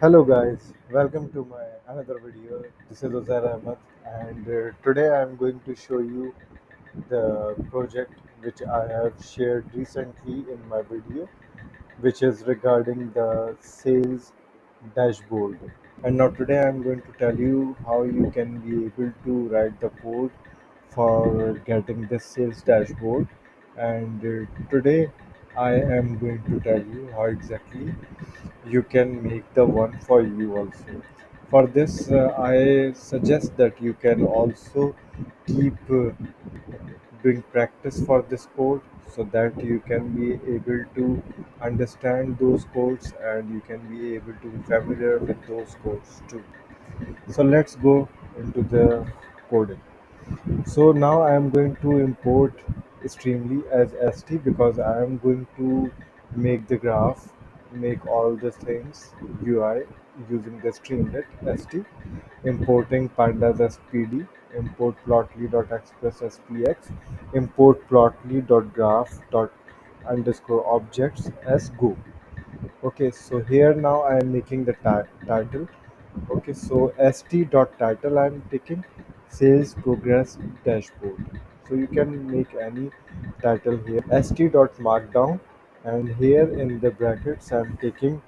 Hello guys, welcome to my another video. This is Uzair Ahmed and today I am going to show you the project which I have shared recently in my video, which is regarding the sales dashboard. And now today I am going to tell you how you can be able to write the code for getting this sales dashboard. And today I am going to tell you how exactly you can make the one for you also. For this, I suggest that you can also keep doing practice for this code so that you can be able to understand those codes and you can be able to be familiar with those codes too. So let's go into the coding. So now I am going to import Streamlit as ST because I am going to make the graph, make all the things UI using the Streamlit ST, importing Pandas as PD, import plotly.express as PX, import plotly.graph dot underscore objects as Go. Okay, so here now I am making the title. Okay, so st.title I am taking sales progress dashboard. So you can make any title here. st.markdown, and here in the brackets I am taking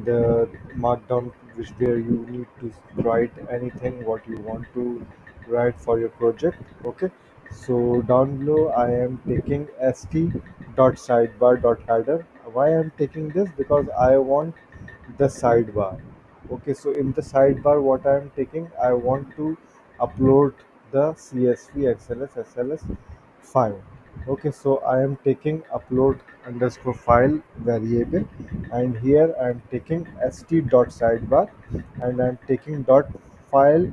the markdown which where you need to write anything what you want to write for your project. Okay, so down below I am taking st.sidebar.header. Why I am taking this? Because I want the sidebar. Okay, so in the sidebar what I am taking, I want to upload the csv xls sls file. Okay, so I am taking upload underscore file variable, and here I am taking st dot sidebar, and I am taking dot file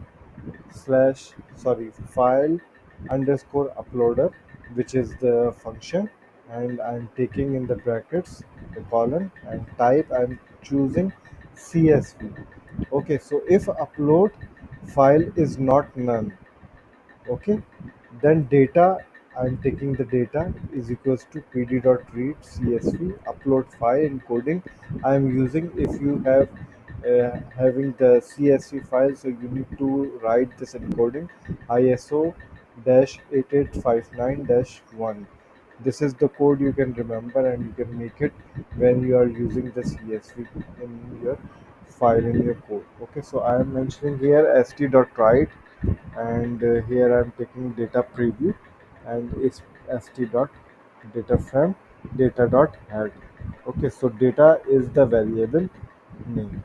slash sorry file underscore uploader, which is the function, and I'm taking in the brackets the column and type I'm choosing csv. Okay, so if upload file is not none, okay, then data, I'm taking the data is equals to pd.read csv upload file encoding I'm using. If you have having the csv file, so you need to write this encoding iso dash 8859 dash 1. This is the code you can remember and you can make it when you are using the csv in your file in your code. Okay, so I am mentioning here st.write, and here I'm taking data preview, and it's st dot data frame data dot head. Okay, so data is the variable name.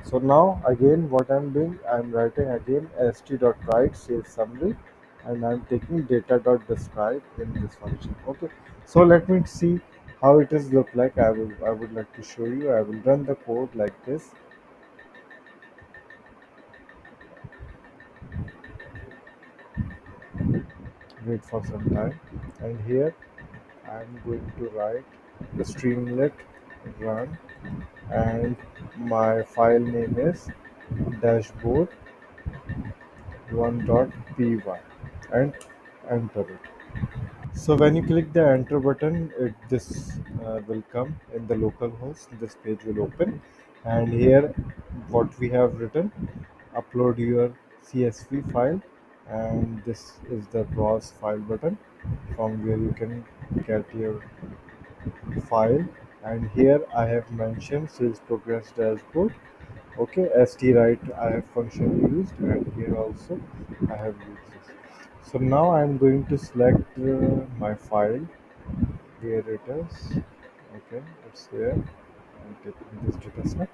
So now again what I'm doing, I'm writing again st dot write sales summary, and I'm taking data dot describe in this function. Okay, so let me see how it is look like. I would like to show you. I will run the code like this. Wait for some time, and here I'm going to write the Streamlit run, and my file name is dashboard 1.py, and enter it. So when you click the enter button, this will come in the local host. This page will open, and here what we have written: upload your CSV file, and this is the browse file button from where you can get your file. And here I have mentioned sales progress dashboard. Okay, st right I have function used, and here also I have used this. So now I'm going to select my file where it is. Okay, it's here. I'm taking this data set.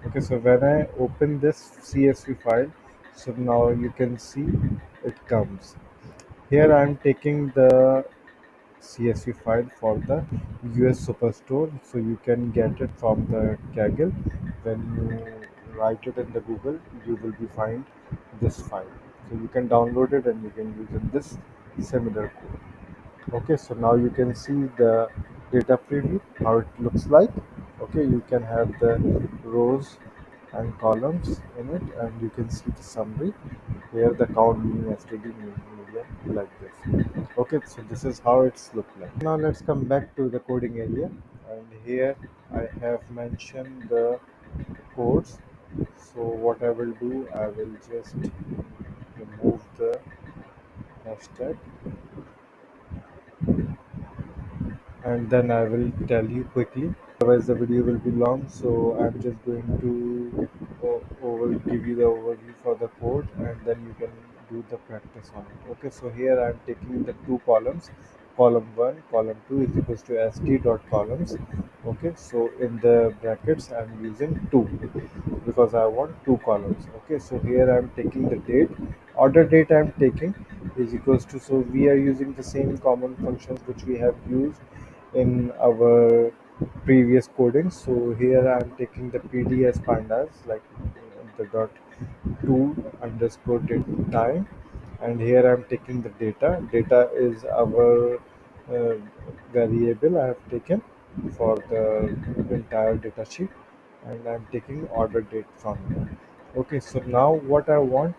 Okay, so when I open this csv file, so now you can see it comes here. I'm taking the CSV file for the US Superstore, so you can get it from the Kaggle. When you write it in the Google, you will be find this file. So you can download it and you can use in this similar code. Okay, so now you can see the data preview how it looks like. Okay, you can have the rows and columns in it, and you can see the summary here, the count mean std media like this. Okay, so this is how it's look like. Now let's come back to the coding area, and here I have mentioned the codes. So what I will do, I will just remove the hashtag, and then I will tell you quickly. Otherwise, the video will be long. So I'm just going to give you the overview for the code, and then you can do the practice on it. Okay. So here I'm taking the two columns. Column one, column two is equals to st dot columns. Okay. So in the brackets, I'm using two because I want two columns. Okay. So here I'm taking the date. Order date I'm taking is equals to, so we are using the same common functions which we have used in our previous coding. So here I'm taking the PD as pandas, like the dot two underscore date time, and here I'm taking the data. Data is our variable I have taken for the entire data sheet, and I'm taking order date from here. Okay, so now what I want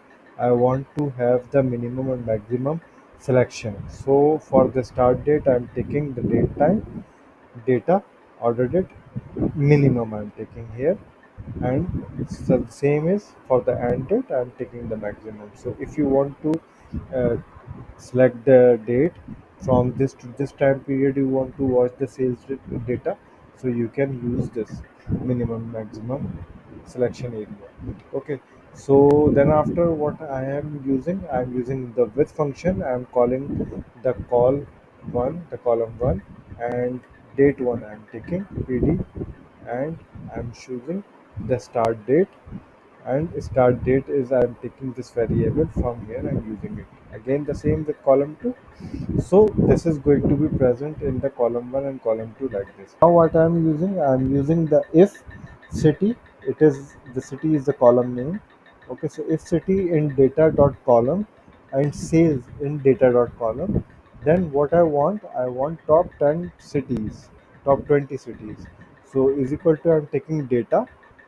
to have the minimum and maximum selection. So for the start date, I'm taking the date time, data, order date, minimum I'm taking here, and so the same is for the end date, I'm taking the maximum. So if you want to uh, select the date from this to this time period you want to watch the sales data, so you can use this minimum maximum selection area. Okay, so then after what I'm using the with function. I'm calling the column one, and date one I'm taking pd, and I'm choosing the start date, and start date is I'm taking this variable from here and using it. Again the same with column 2. So this is going to be present in the column 1 and column 2 like this. Now what I'm using the if city. It is the city is the column name. Okay, so if city in data dot column and sales in data dot column, then what I want top 10 cities, top 20 cities. So is equal to, I'm taking data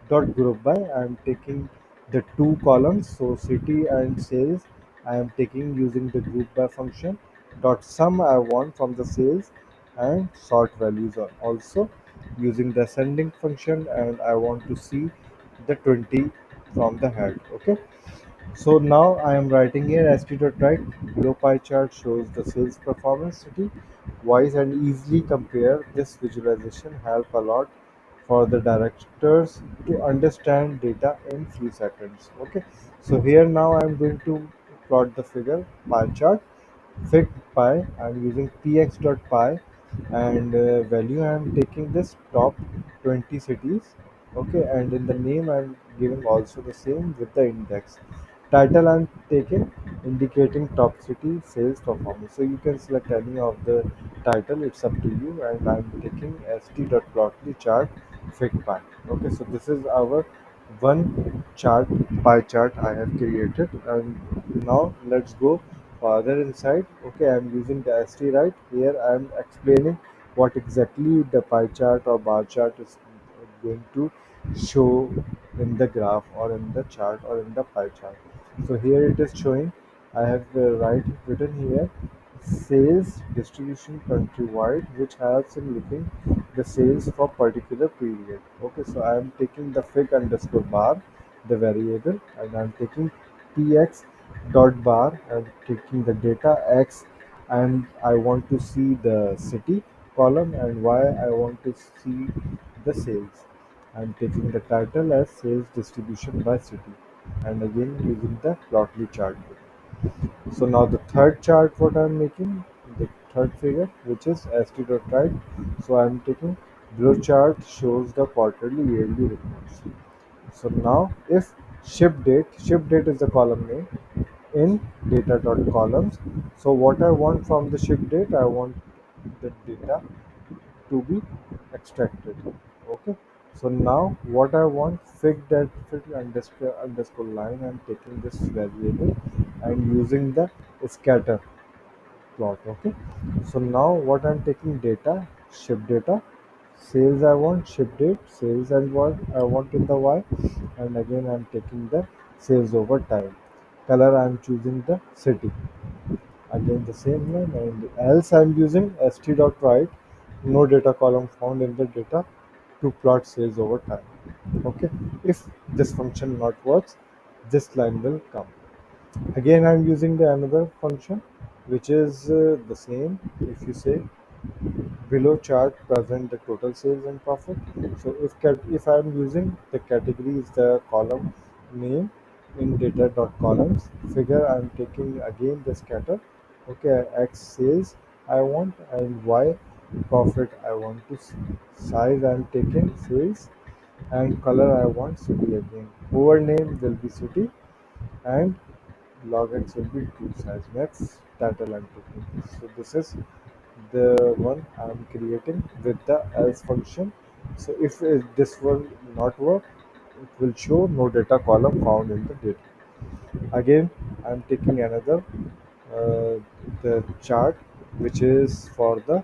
dot group by, I'm taking the two columns, so city and sales I am taking using the group by function. Dot sum I want from the sales, and sort values are also using the ascending function, and I want to see the 20 from the head. Okay, so now I am writing here st.write. Below pie chart shows the sales performance city wise, and easily compare. This visualization help a lot for the directors to understand data in few seconds. Okay, so here now I am going to plot the figure pie chart. Fig pi, I'm using px.py, and value I'm taking this top 20 cities. Okay, and in the name I'm giving also the same with the index. Title I'm taking indicating top city sales performance. So you can select any of the title, it's up to you, and I'm taking st.plotly chart fig pi. Okay, so this is our one chart, pie chart I have created, and now let's go further inside. Okay, I'm using the st right here. I'm explaining what exactly the pie chart or bar chart is going to show in the graph or in the chart or in the pie chart. So here it is showing. I have written here sales distribution countrywide, which helps in looking the sales for particular period. Okay, so I am taking the fig underscore bar, the variable, and I'm taking px dot bar. I'm taking the data x, and I want to see the city column, and y I want to see the sales. I'm taking the title as sales distribution by city, and again using the plotly chart. So now the third chart what I'm making, the third figure, which is st.right. So I'm taking below chart shows the quarterly yearly reports. So now if ship date is the column name in data dot columns. So what I want from the ship date, I want the data to be extracted. Okay, so now what I want, fig underscore line, I'm taking this variable and using the scatter plot. Okay, so now what I'm taking data, ship data, sales I want, ship date, sales, and what I want in the y, and again I'm taking the sales over time. Color I'm choosing the city, again the same line, and else I'm using st.write no data column found in the data to plot sales over time. Okay, if this function not works, this line will come. Again, I'm using the another function which is the same. If you say below chart present the total sales and profit. So if I'm using the category is the column name in data dot columns figure, I'm taking again the scatter. Okay, X sales I want and Y profit I want to see. Size I'm taking sales and color I want city again. Over name will be city and logins will be two size. Next title I'm taking. So this is the one I'm creating with the else function. So if this will not work, it will show no data column found in the data. Again, I'm taking another uh, the chart which is for the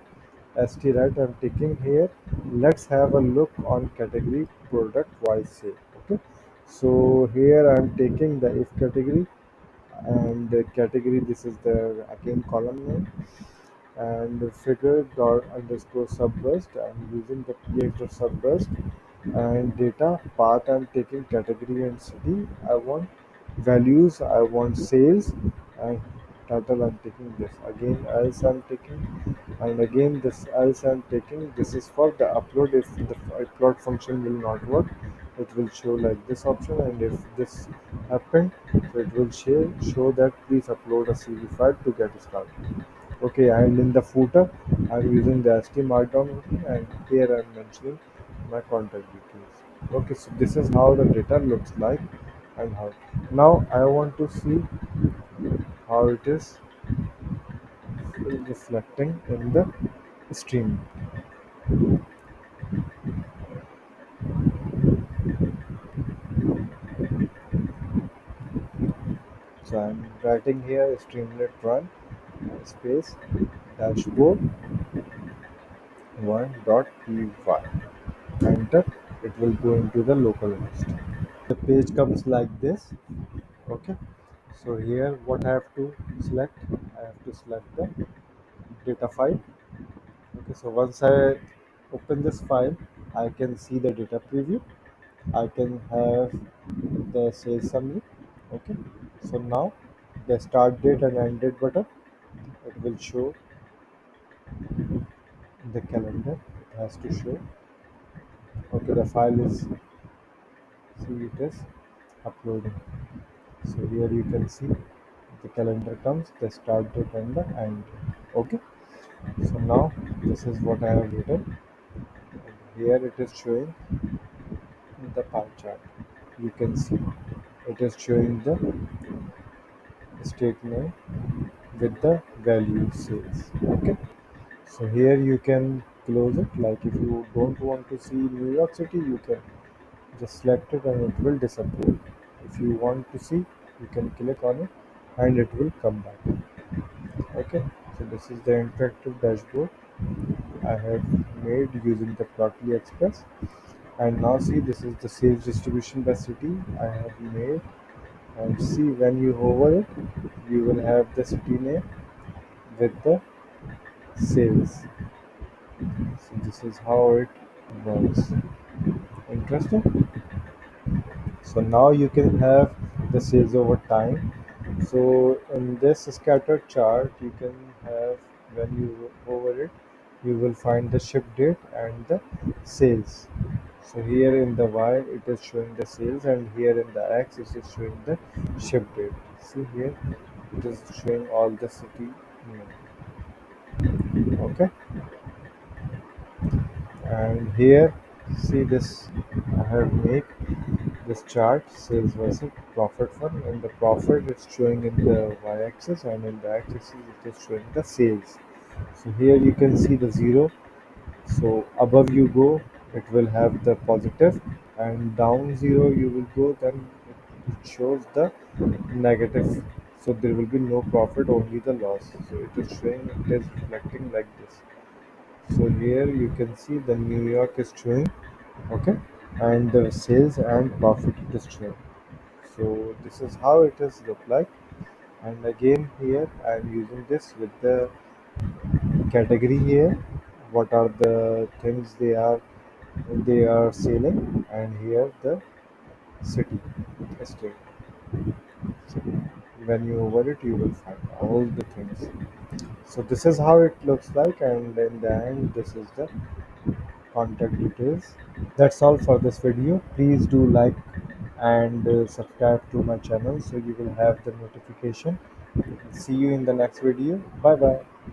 ST right. I'm taking here. Let's have a look on category product wise sale. Okay, so here I'm taking the if category and the category. This is the again column name and figure dot underscore subburst. I'm using the px dot subburst and data path. I'm taking category and city. I want values. I want sales and title. I'm taking this again. Else I'm taking and again this else I'm taking. This is for the upload. If the upload function will not work, it will show like this option. And if this happened, so it will show that please upload a CV file to get started. Okay, and in the footer, I'm using the ST markdown only, and here I'm mentioning my contact details. Okay, so this is how the data looks like, and how. Now I want to see how it is reflecting in the stream. So I'm writing here Streamlit run space dashboard 1.py. Enter. It will go into the local host. The page comes like this. Okay, so here what I have to select, I have to select the data file. Okay, so once I open this file, I can see the data preview. I can have the sales summary. Okay, so now the start date and end date button, it will show the calendar. It has to show. Okay, the file is, see, it is uploading. So here you can see the calendar comes, the start date and the end date. Okay, so now this is what I have written. Here it is showing the pie chart. You can see it is showing the statement with the value sales. Okay, so here you can close it. Like if you don't want to see New York City, you can just select it and it will disappear. If you want to see, you can click on it and it will come back. Okay, so this is the interactive dashboard I have made using the Plotly Express. And now see, this is the sales distribution by city I have made. And see, when you hover it, you will have the city name with the sales. So this is how it works. Interesting. So now you can have the sales over time. So in this scattered chart, you can have, when you hover it, you will find the ship date and the sales. So here in the Y it is showing the sales, and here in the X it is showing the ship date. See here it is showing all the city name. Okay, and here see this, I have made this chart sales versus profit one. In the profit it's showing in the y-axis and in the x-axis it is showing the sales. So here you can see the zero. So above you go, it will have the positive, and down zero you will go, then it shows the negative. So there will be no profit, only the loss. So it is showing, it is reflecting like this. So here you can see the New York is showing, okay, and the sales and profit it is showing. So this is how it is look like. And again here I am using this with the category here. What are the things they are they are selling, and here the city estate. So when you over it, you will find all the things. So this is how it looks like, and in the end, this is the contact details. That's all for this video. Please do like and subscribe to my channel so you will have the notification. See you in the next video. Bye bye.